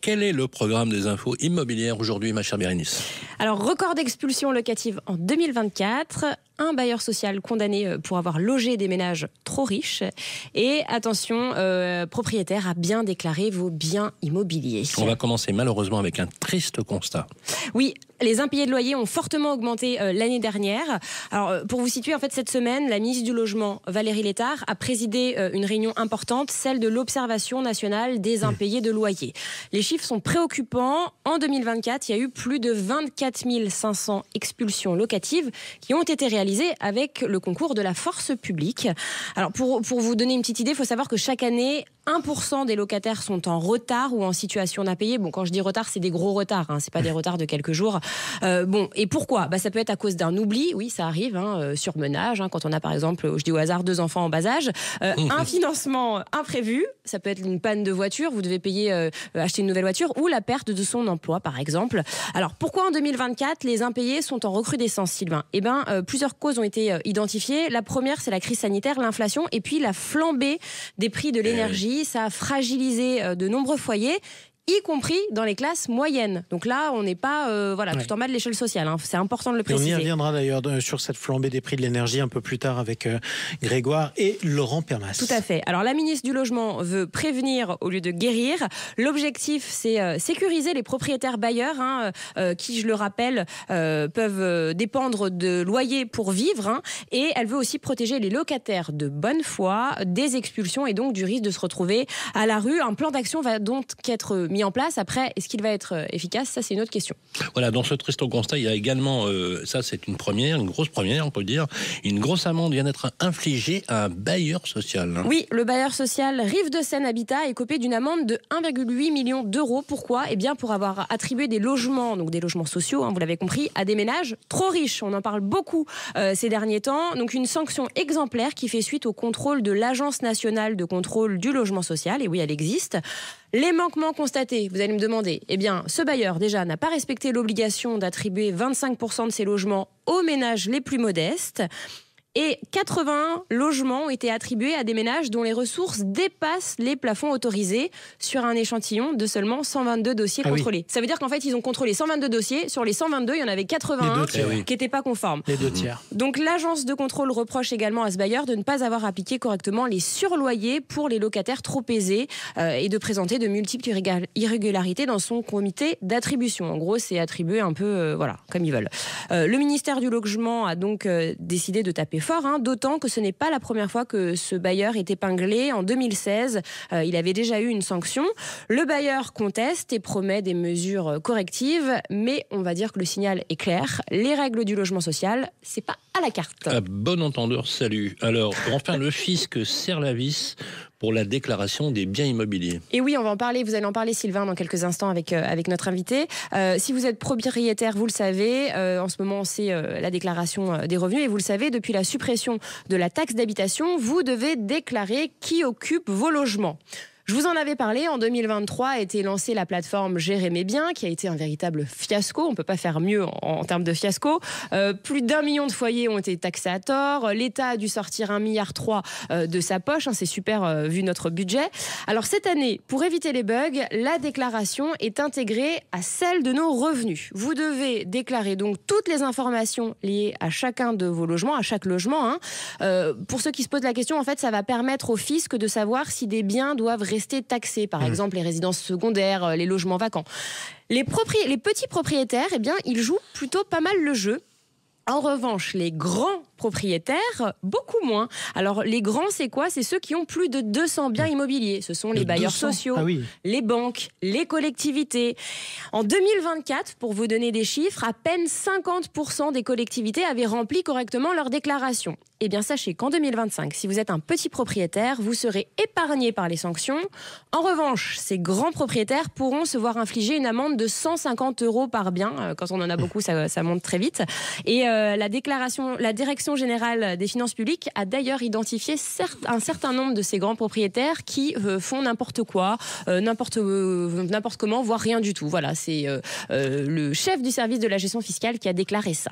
Quel est le programme des infos immobilières aujourd'hui, ma chère Bérénice? Alors, record d'expulsion locative en 2024. Un bailleur social condamné pour avoir logé des ménages trop riches. Et attention, propriétaire, à bien déclarer vos biens immobiliers. On va commencer malheureusement avec un triste constat. Oui, les impayés de loyer ont fortement augmenté l'année dernière. Alors, pour vous situer, en fait, cette semaine, la ministre du Logement, Valérie Létard, a présidé une réunion importante, celle de l'Observation nationale des impayés de loyer. Les chiffres sont préoccupants. En 2024, il y a eu plus de 24 500 expulsions locatives qui ont été réalisées avec le concours de la force publique. Alors, pour vous donner une petite idée, il faut savoir que chaque année, 1% des locataires sont en retard ou en situation d'impayé. Bon, quand je dis retard, c'est des gros retards, hein, c'est pas des retards de quelques jours. Et pourquoi ? Ça peut être à cause d'un oubli, oui, ça arrive, surmenage, quand on a par exemple, je dis au hasard, 2 enfants en bas âge, un financement imprévu, ça peut être une panne de voiture, vous devez payer, acheter une nouvelle voiture, ou la perte de son emploi, par exemple. Alors, pourquoi en 2024, les impayés sont en recrudescence, Sylvain ? Plusieurs causes ont été identifiées. La première, c'est la crise sanitaire, l'inflation, et puis la flambée des prix de l'énergie. Ça a fragilisé de nombreux foyers, y compris dans les classes moyennes. Donc là, on n'est pas tout en bas de l'échelle sociale. C'est important de le préciser. Et on y reviendra d'ailleurs sur cette flambée des prix de l'énergie un peu plus tard avec Grégoire et Laurent Permas. Tout à fait. Alors la ministre du Logement veut prévenir au lieu de guérir. L'objectif, c'est sécuriser les propriétaires bailleurs qui, je le rappelle, peuvent dépendre de loyers pour vivre. Et elle veut aussi protéger les locataires de bonne foi des expulsions et donc du risque de se retrouver à la rue. Un plan d'action va donc être mis en place. Après, est-ce qu'il va être efficace ? Ça, c'est une autre question. Voilà, dans ce triste constat, il y a également, ça c'est une première, une grosse première, on peut le dire, une grosse amende vient d'être infligée à un bailleur social. Oui, le bailleur social Rive de Seine Habitat est copé d'une amende de 1,8 million d'euros. Pourquoi ? Pour avoir attribué des logements, donc des logements sociaux, vous l'avez compris, à des ménages trop riches. On en parle beaucoup ces derniers temps. Donc une sanction exemplaire qui fait suite au contrôle de l'Agence nationale de contrôle du logement social. Et oui, elle existe. Les manquements constatés, vous allez me demander, ce bailleur déjà n'a pas respecté l'obligation d'attribuer 25% de ses logements aux ménages les plus modestes. Et 80 logements ont été attribués à des ménages dont les ressources dépassent les plafonds autorisés sur un échantillon de seulement 122 dossiers contrôlés. Oui. Ça veut dire qu'en fait, ils ont contrôlé 122 dossiers. Sur les 122, il y en avait 81 qui n'étaient pas conformes. Les 2 tiers. Donc l'agence de contrôle reproche également à ce bailleur de ne pas avoir appliqué correctement les surloyers pour les locataires trop aisés et de présenter de multiples irrégularités dans son comité d'attribution. En gros, c'est attribué un peu comme ils veulent. Le ministère du Logement a donc décidé de taper fort, d'autant que ce n'est pas la première fois que ce bailleur est épinglé. En 2016, il avait déjà eu une sanction. Le bailleur conteste et promet des mesures correctives, mais on va dire que le signal est clair. Les règles du logement social, c'est pas à la carte. À bon entendeur, salut. Alors, enfin, le fisc serre la vis pour la déclaration des biens immobiliers. Et oui, on va en parler. Vous allez en parler, Sylvain, dans quelques instants avec notre invité. Si vous êtes propriétaire, vous le savez, en ce moment, c'est la déclaration des revenus. Et vous le savez, depuis la suppression de la taxe d'habitation, vous devez déclarer qui occupe vos logements. Je vous en avais parlé, en 2023 a été lancée la plateforme Gérer mes biens, qui a été un véritable fiasco. On ne peut pas faire mieux en termes de fiasco. Plus d'1 million de foyers ont été taxés à tort. L'État a dû sortir 1,3 milliard de sa poche. C'est super vu notre budget. Alors cette année, pour éviter les bugs, la déclaration est intégrée à celle de nos revenus. Vous devez déclarer donc toutes les informations liées à chacun de vos logements, à chaque logement. Pour ceux qui se posent la question, en fait, ça va permettre au fisc de savoir si des biens doivent rester taxés, par exemple les résidences secondaires, les logements vacants. Les petits propriétaires, ils jouent plutôt pas mal le jeu. En revanche, les grands propriétaires, beaucoup moins. Alors, les grands, c'est quoi ? C'est ceux qui ont plus de 200 biens immobiliers. Ce sont les bailleurs sociaux, les banques, les collectivités. En 2024, pour vous donner des chiffres, à peine 50% des collectivités avaient rempli correctement leur déclaration. Sachez qu'en 2025, si vous êtes un petit propriétaire, vous serez épargné par les sanctions. En revanche, ces grands propriétaires pourront se voir infliger une amende de 150 € par bien. Quand on en a beaucoup, ça monte très vite. Et la Direction générale des finances publiques a d'ailleurs identifié un certain nombre de ces grands propriétaires qui font n'importe quoi, n'importe comment, voire rien du tout. Voilà, c'est le chef du service de la gestion fiscale qui a déclaré ça.